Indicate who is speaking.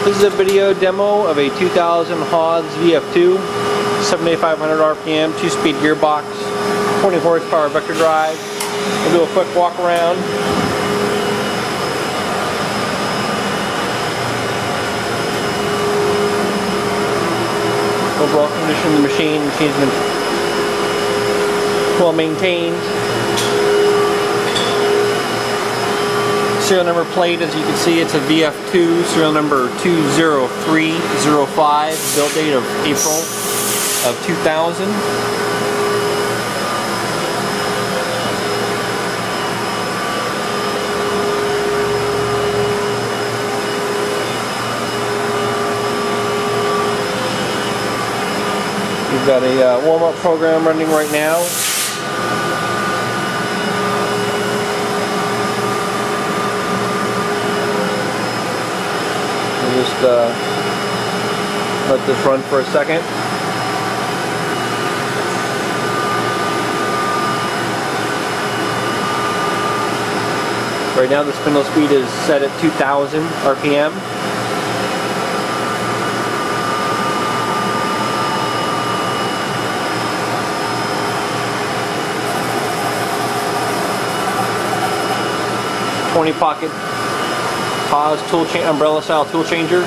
Speaker 1: This is a video demo of a 2000 HAAS VF-2, 7,500 RPM, 2-speed gearbox, 20 horsepower vector drive. We'll do a quick walk around. Overall condition of the machine. The machine's been well maintained. Serial number plate, as you can see, it's a VF-2, serial number 20305, build date of April of 2000. We've got a warm-up program running right now. Just let this run for a second. Right now the spindle speed is set at 2000 RPM. .20 pocket HAAS umbrella style tool changer.